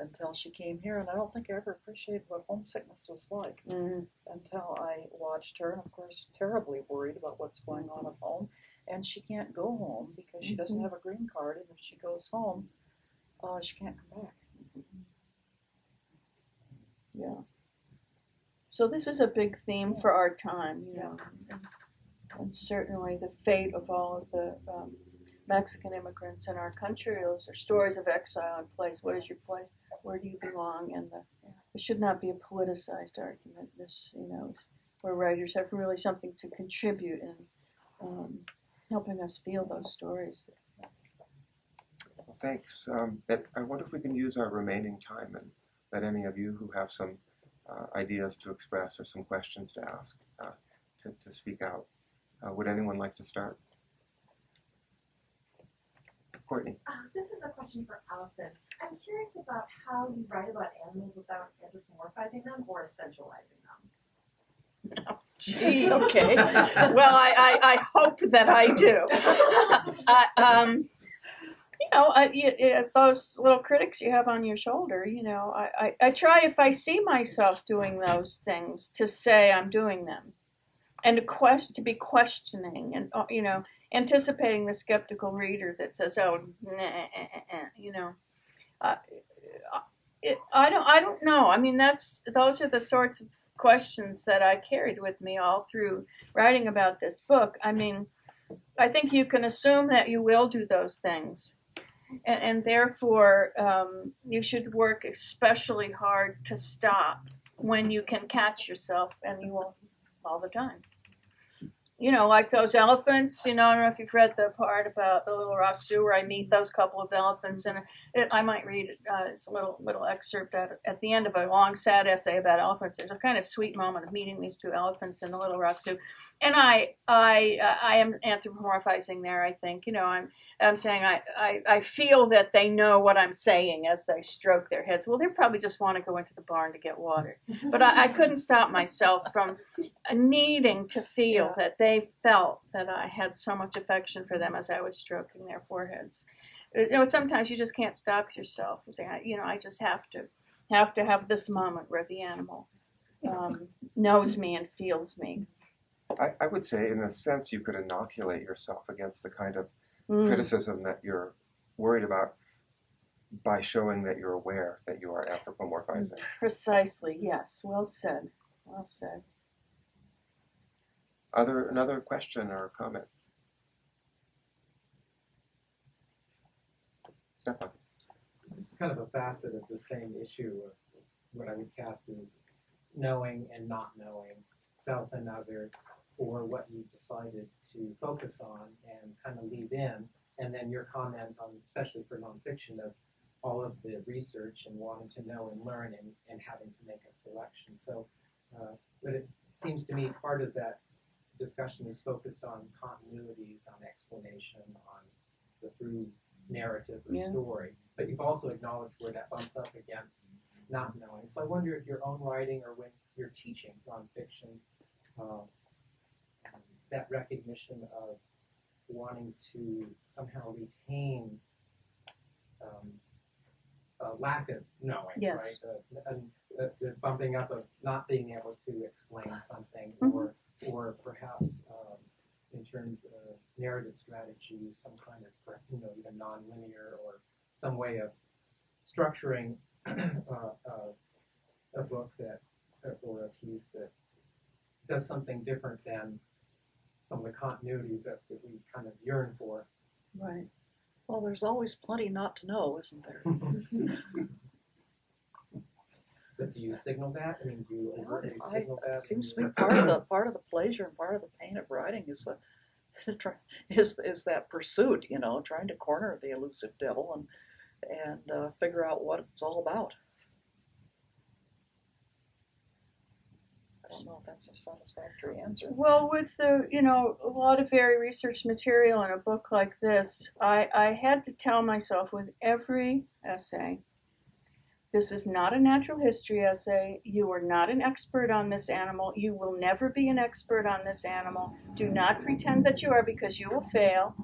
until she came here. And I don't think I ever appreciated what homesickness was like until I watched her, and of course terribly worried about what's going on at home. And she can't go home because she doesn't have a green card, and if she goes home, she can't come back. Yeah. So this is a big theme for our time, you know, and certainly the fate of all of the Mexican immigrants in our country. Those are stories of exile and place. What is your place? Where do you belong? And it should not be a politicized argument. This, you know, is where writers have really something to contribute in helping us feel those stories. Well, thanks. I wonder if we can use our remaining time and let any of you who have some ideas to express or some questions to ask to speak out. Would anyone like to start? Courtney. This is a question for Alison. I'm curious about how you write about animals without anthropomorphizing them or essentializing them. Oh, gee, okay. Well, I hope that I do. You know, those little critics you have on your shoulder, you know, I try, if I see myself doing those things, to say I'm doing them. And to be questioning and, you know, anticipating the skeptical reader that says, oh, you know. I don't know. I mean, those are the sorts of questions that I carried with me all through writing about this book. I mean, I think you can assume that you will do those things. And therefore, you should work especially hard to stop when you can catch yourself, and you will all the time. You know, like those elephants, you know, I don't know if you've read the part about the Little Rock Zoo where I meet those couple of elephants, and I might read it's a little excerpt at the end of a long, sad essay about elephants. There's a kind of sweet moment of meeting these two elephants in the Little Rock Zoo. And I am anthropomorphizing there, I think. You know, I'm saying I feel that they know what I'm saying as they stroke their heads. Well, they probably just want to go into the barn to get water. But I couldn't stop myself from needing to feel that they felt that I had so much affection for them as I was stroking their foreheads. You know, sometimes you just can't stop yourself from saying, you know, I just have to have this moment where the animal knows me and feels me. I would say, in a sense, you could inoculate yourself against the kind of criticism that you're worried about by showing that you're aware that you are anthropomorphizing. Precisely, yes. Well said. Well said. Another question or comment? Stefan. This is kind of a facet of the same issue of what I would cast as knowing and not knowing, self and other, or what you decided to focus on and kind of leave in, and then your comment on, especially for nonfiction, of all of the research and wanting to know and learn and having to make a selection. So, but it seems to me part of that discussion is focused on continuities, on explanation, on the through narrative or story. But you've also acknowledged where that bumps up against not knowing. So I wonder if your own writing or when you're teaching nonfiction, that recognition of wanting to somehow retain a lack of knowing, right? The bumping up of not being able to explain something, or perhaps in terms of narrative strategies, some kind of, you know, even non-linear or some way of structuring a book that, or a piece that does something different than some of the continuities that we kind of yearn for. Right. Well, there's always plenty not to know, isn't there? But do you signal that? I mean, do you overtly signal that? It seems to me part of the pleasure and part of the pain of writing is is that pursuit, trying to corner the elusive devil and figure out what it's all about. I don't know if that's a satisfactory answer. Well, with a lot of very researched material in a book like this, I had to tell myself with every essay, this is not a natural history essay. You are not an expert on this animal. You will never be an expert on this animal. Do not pretend that you are, because you will fail.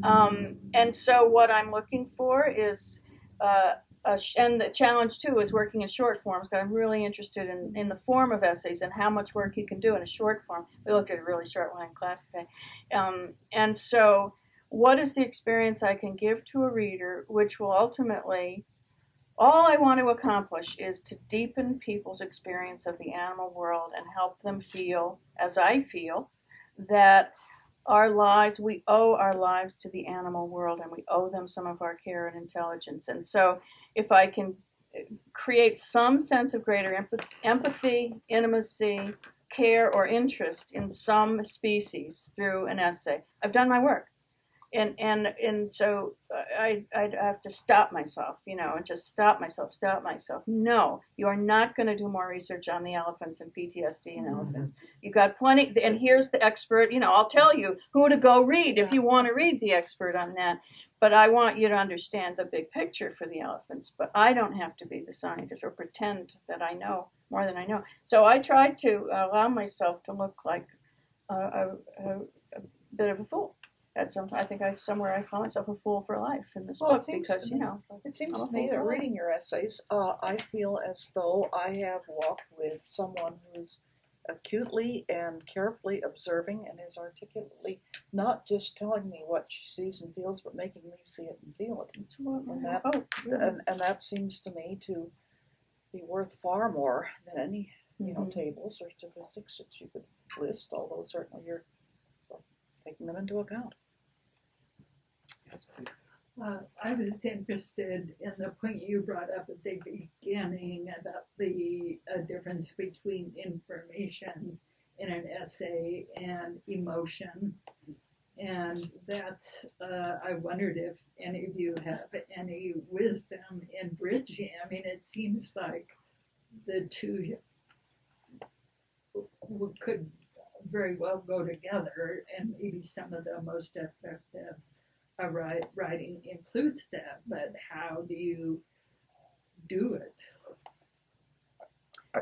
And so what I'm looking for is, and the challenge too is working in short forms, because I'm really interested in the form of essays and how much work you can do in a short form. We looked at a really short one in class today. And so what is the experience I can give to a reader, which will ultimately, all I want to accomplish is to deepen people's experience of the animal world and help them feel, as I feel, that we owe our lives to the animal world, and we owe them some of our care and intelligence. And so if I can create some sense of greater empathy, intimacy, care, or interest in some species through an essay, I've done my work. And so I'd have to stop myself, and just stop myself. No, you're not going to do more research on the elephants and PTSD in elephants. You got plenty, and here's the expert, I'll tell you who to go read if you want to read the expert on that. But I want you to understand the big picture for the elephants. But I don't have to be the scientist or pretend that I know more than I know. So I tried to allow myself to look like a bit of a fool. I think somewhere I call myself a fool for life in this book, because it seems to me that reading your essays, I feel as though I have walked with someone who's acutely and carefully observing and is articulately not just telling me what she sees and feels, but making me see it and feel it. And that seems to me to be worth far more than any tables or statistics that you could list, although certainly you're taking them into account. Yes, please. I was interested in the point you brought up at the beginning about the difference between information in an essay and emotion. And that's, I wondered if any of you have any wisdom in bridging. I mean, it seems like the two could very well go together, and maybe some of the most effective writing includes that, but how do you do it?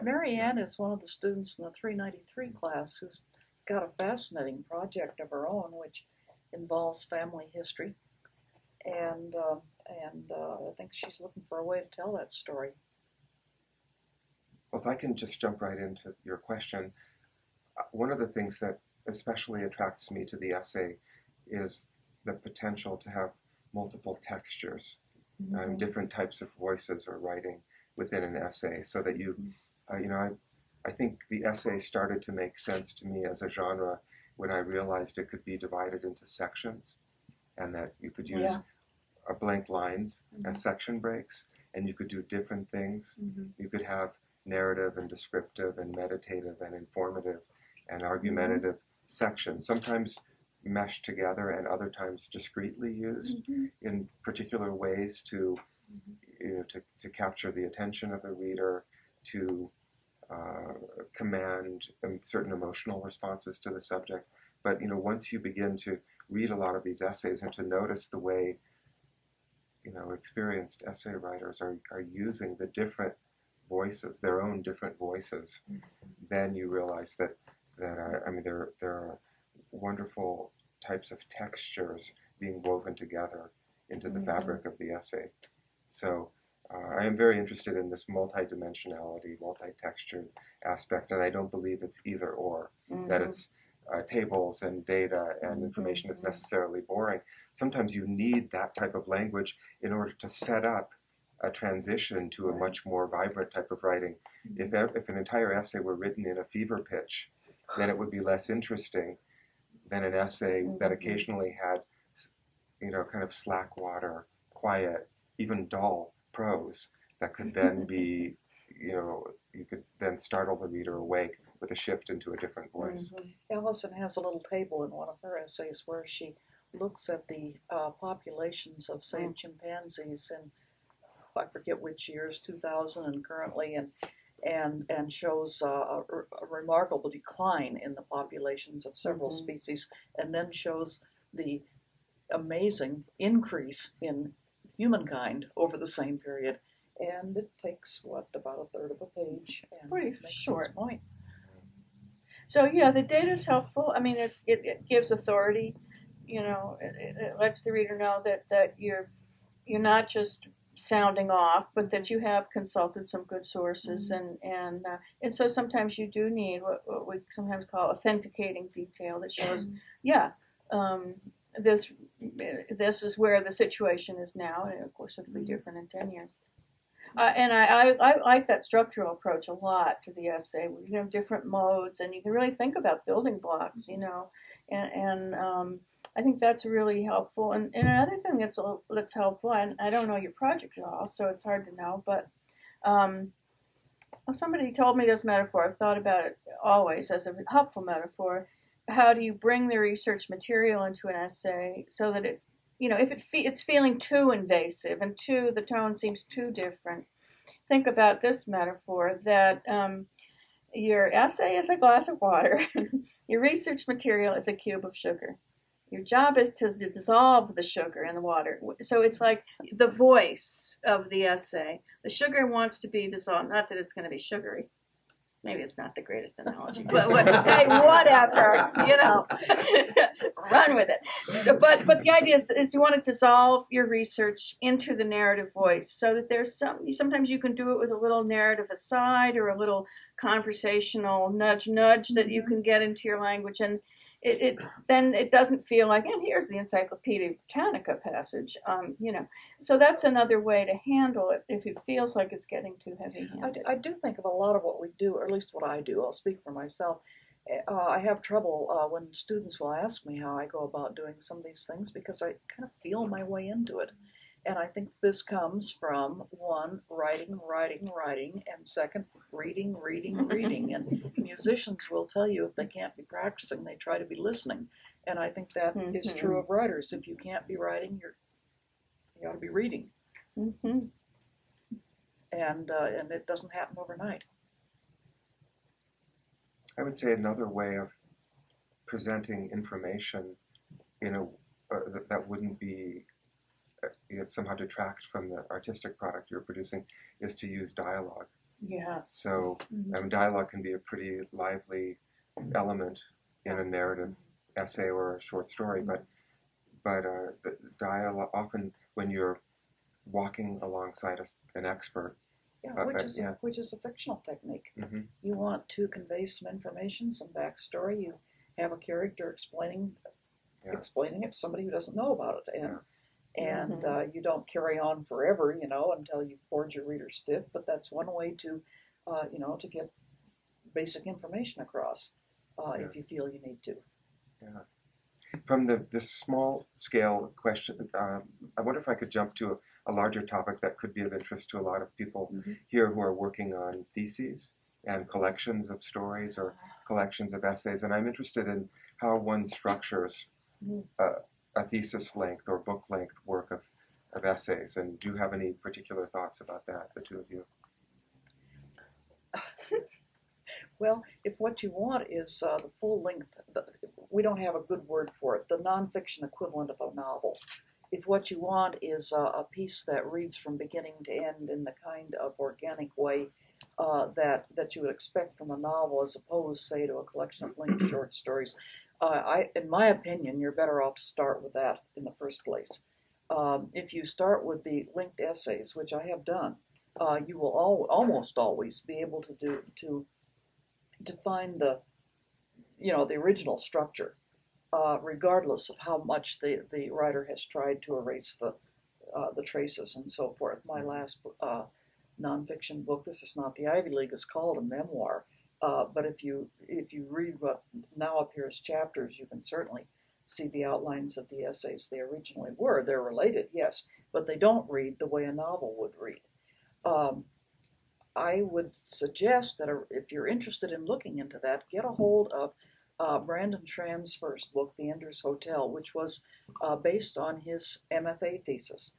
Marianne is one of the students in the 393 class who's got a fascinating project of her own, which involves family history, and I think she's looking for a way to tell that story. Well, if I can just jump right into your question, one of the things that especially attracts me to the essay is the potential to have multiple textures, different types of voices or writing within an essay, so that I think the essay started to make sense to me as a genre when I realized it could be divided into sections, and that you could use blank lines as section breaks, and you could do different things. You could have narrative and descriptive and meditative and informative and argumentative sections, sometimes meshed together and other times discreetly used in particular ways to capture the attention of the reader, to command certain emotional responses to the subject. But once you begin to read a lot of these essays and to notice the way experienced essay writers are using the different voices, their own different voices, then you realize that there are wonderful types of textures being woven together into the fabric of the essay. So I am very interested in this multidimensionality, multi-textured aspect, and I don't believe it's either or, that it's tables and data and information is necessarily boring. Sometimes you need that type of language in order to set up a transition to a much more vibrant type of writing. If an entire essay were written in a fever pitch, then it would be less interesting than an essay that occasionally had, kind of slack water, quiet, even dull prose that could then be, you could then startle the reader awake with a shift into a different voice. Alison has a little table in one of her essays where she looks at the populations of, say, chimpanzees in, I forget which years, 2000 and currently, and shows a remarkable decline in the populations of several species, and then shows the amazing increase in humankind over the same period. And it takes, about a third of a page. And Pretty makes short. its point. So yeah, the data is helpful. I mean, it gives authority. It lets the reader know that you're not just sounding off, but that you have consulted some good sources, and so sometimes you do need what we sometimes call authenticating detail that shows, this is where the situation is now, and of course it'll be different in 10 years. And I like that structural approach a lot to the essay. We have different modes, and you can really think about building blocks, and I think that's really helpful. And another thing that's helpful, and I don't know your project at all, so it's hard to know, but somebody told me this metaphor. I've thought about it always as a helpful metaphor. How do you bring the research material into an essay so that it, if it's feeling too invasive and the tone seems too different? Think about this metaphor, that your essay is a glass of water, your research material is a cube of sugar. Your job is to dissolve the sugar in the water. So it's like the voice of the essay. The sugar wants to be dissolved, not that it's going to be sugary. Maybe it's not the greatest analogy, but hey, whatever, run with it. So, but the idea is you want to dissolve your research into the narrative voice, so that there's sometimes you can do it with a little narrative aside or a little conversational nudge that you can get into your language, and then it doesn't feel like, and here's the Encyclopedia Britannica passage, So that's another way to handle it if it feels like it's getting too heavy-handed. I do think of a lot of what we do, or at least what I do. I'll speak for myself. I have trouble when students will ask me how I go about doing some of these things, because I kind of feel my way into it. And I think this comes from, one, writing, and second, reading. And musicians will tell you if they can't be practicing, they try to be listening. And I think that is true of writers. If you can't be writing, you ought to be reading. And it doesn't happen overnight. I would say another way of presenting information that wouldn't be somehow detract from the artistic product you're producing is to use dialogue. Yes. So dialogue can be a pretty lively element in a narrative essay or a short story, but the dialogue, often when you're walking alongside an expert, which is a fictional technique. You want to convey some information, some backstory. You have a character explaining it to somebody who doesn't know about it, and you don't carry on forever, until you've bored your reader stiff. But that's one way to, to get basic information across, if you feel you need to. Yeah. From this small scale question, I wonder if I could jump to a larger topic that could be of interest to a lot of people here who are working on theses and collections of stories or collections of essays. And I'm interested in how one structures a thesis length or book length work of essays. And do you have any particular thoughts about that, the two of you? Well, if what you want is the full length, we don't have a good word for it, the nonfiction equivalent of a novel. If what you want is a piece that reads from beginning to end in the kind of organic way that you would expect from a novel, as opposed, say, to a collection of linked short stories, in my opinion, you're better off to start with that in the first place. If you start with the linked essays, which I have done, you will almost always be able to find the original structure, regardless of how much the writer has tried to erase the traces and so forth. My last nonfiction book, this is not the Ivy League, is called a memoir. But if you read what now appears chapters, you can certainly see the outlines of the essays they originally were. They're related, yes, but they don't read the way a novel would read. I would suggest that if you're interested in looking into that, get a hold of Brandon Schran's first book, The Ender's Hotel, which was based on his MFA thesis.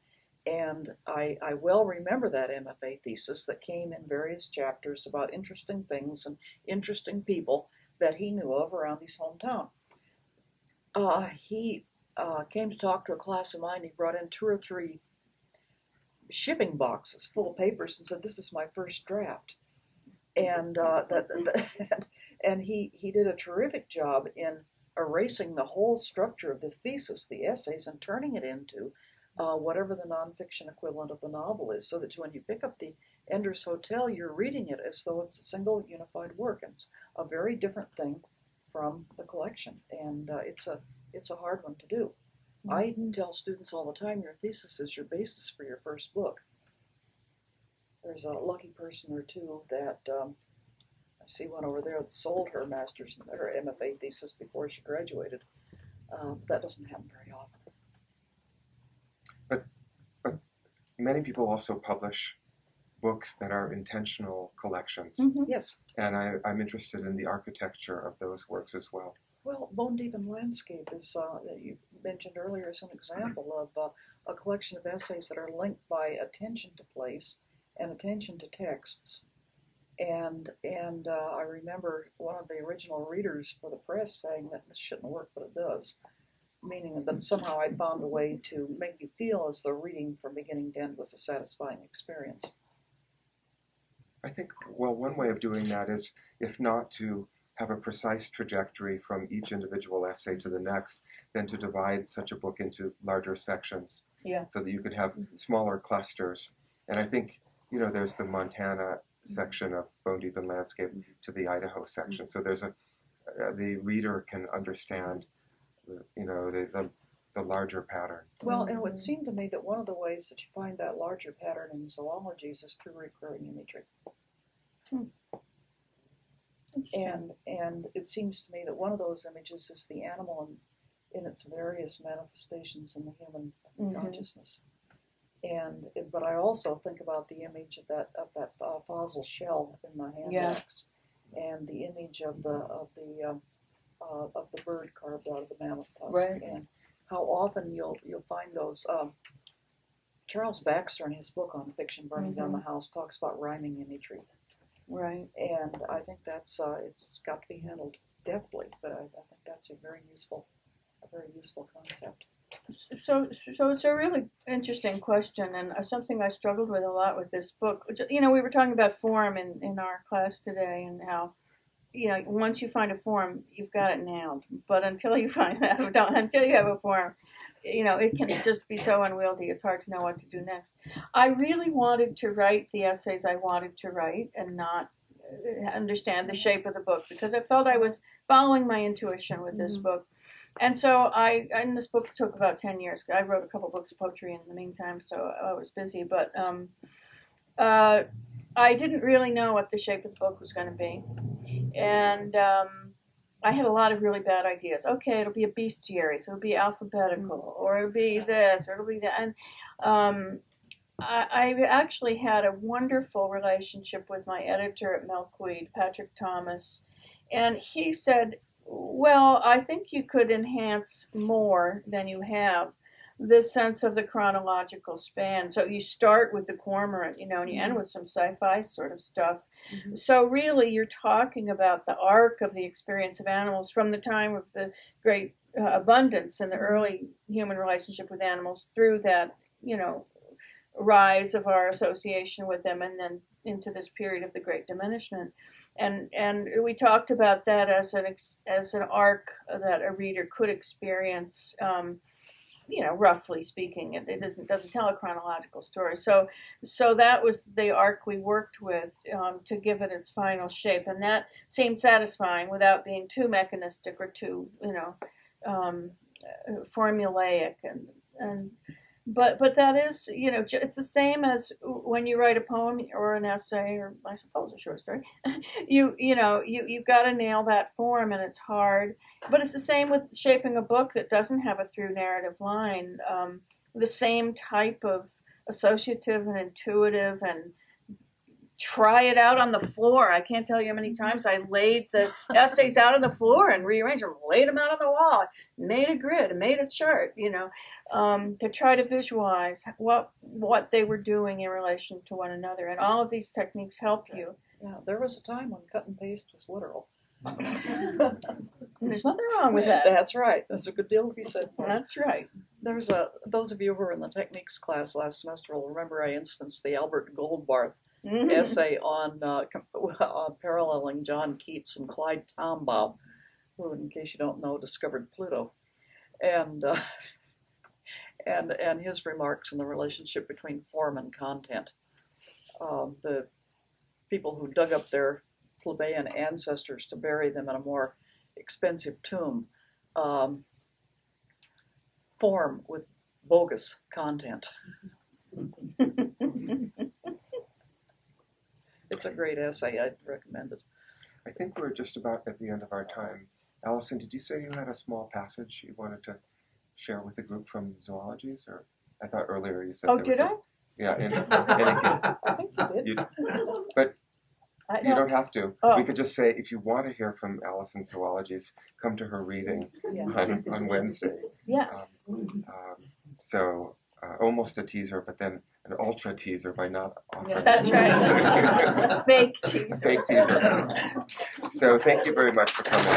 And I well remember that MFA thesis that came in various chapters about interesting things and interesting people that he knew of around his hometown. He came to talk to a class of mine. He brought in 2 or 3 shipping boxes full of papers and said, "This is my first draft." And and he did a terrific job in erasing the whole structure of the thesis, the essays, and turning it into whatever the nonfiction equivalent of the novel is, so that when you pick up The Ender's Hotel, you're reading it as though it's a single unified work. And it's a very different thing from the collection, and it's a hard one to do. I tell students all the time, your thesis is your basis for your first book. There's a lucky person or two that, I see one over there that sold her master's and her MFA thesis before she graduated. That doesn't happen very often. But many people also publish books that are intentional collections. Yes. And I'm interested in the architecture of those works as well. Well, Bone Deep and Landscape is, that you mentioned earlier, is an example of a collection of essays that are linked by attention to place and attention to texts. And I remember one of the original readers for the press saying that this shouldn't work, but it does. Meaning that somehow I found a way to make you feel as though reading from beginning to end was a satisfying experience. I think, well, one way of doing that is, if not to have a precise trajectory from each individual essay to the next, then to divide such a book into larger sections, so that you could have smaller clusters. And I think, there's the Montana section of Bone Deep and Landscape to the Idaho section. So there's the reader can understand, the larger pattern. Well, and it would seem to me that one of the ways that you find that larger pattern in zoologies is through recurring imagery. And it seems to me that one of those images is the animal in its various manifestations in the human consciousness. But I also think about the image of that fossil shell in the handaxe, and the image of the bird carved out of the mammoth tusk, and how often you'll find those. Charles Baxter, in his book on fiction, Burning Down the House, talks about rhyming imagery. Right. And I think that's it's got to be handled deftly, but I think that's a very useful concept. So it's a really interesting question, and something I struggled with a lot with this book. We were talking about form in our class today, and how, once you find a form, you've got it nailed. But until you find that, until you have a form, it can just be so unwieldy. It's hard to know what to do next. I really wanted to write the essays I wanted to write and not understand the shape of the book, because I felt I was following my intuition with this book. And so and this book took about 10 years. I wrote a couple books of poetry in the meantime, so I was busy. But I didn't really know what the shape of the book was going to be. And I had a lot of really bad ideas. Okay, it'll be a bestiary, so it'll be alphabetical, or it'll be this, or it'll be that. And I actually had a wonderful relationship with my editor at Milkweed, Patrick Thomas. And he said, well, I think you could enhance more than you have this sense of the chronological span. So you start with the cormorant, and you end with some sci-fi sort of stuff. So really you're talking about the arc of the experience of animals from the time of the great abundance and the early human relationship with animals through that, rise of our association with them, and then into this period of the great diminishment. And we talked about that as an arc that a reader could experience, roughly speaking. It doesn't tell a chronological story. So that was the arc we worked with to give it its final shape, and that seemed satisfying without being too mechanistic or too formulaic. But that is, it's the same as when you write a poem or an essay, or I suppose a short story. You've got to nail that form, and it's hard. But it's the same with shaping a book that doesn't have a through narrative line. The same type of associative and intuitive and try it out on the floor. I can't tell you how many times I laid the essays out on the floor and rearranged them, laid them out on the wall, made a grid, made a chart, to try to visualize what they were doing in relation to one another. And all of these techniques help you. Yeah, there was a time when cut and paste was literal. And there's nothing wrong with that. That's right. There's a good deal to be said for it. That's right. There's those of you who were in the techniques class last semester will remember I instanced the Albert Goldbarth Mhm. essay on paralleling John Keats and Clyde Tombaugh, who, in case you don't know, discovered Pluto, and his remarks on the relationship between form and content. The people who dug up their plebeian ancestors to bury them in a more expensive tomb form with bogus content. It's a great essay. I'd recommend it. I think we're just about at the end of our time. Alison, did you say you had a small passage you wanted to share with the group from Zoologies? Or I thought earlier you said. Oh, there did was I? Yeah, in any case. I think you did. But I you don't have to. Oh. We could just say, if you want to hear from Alison Zoologies, come to her reading Yeah. on Wednesday. Yes. So almost a teaser, but then an ultra teaser by not offering. That's right. A fake teaser. Fake teaser. So thank you very much for coming.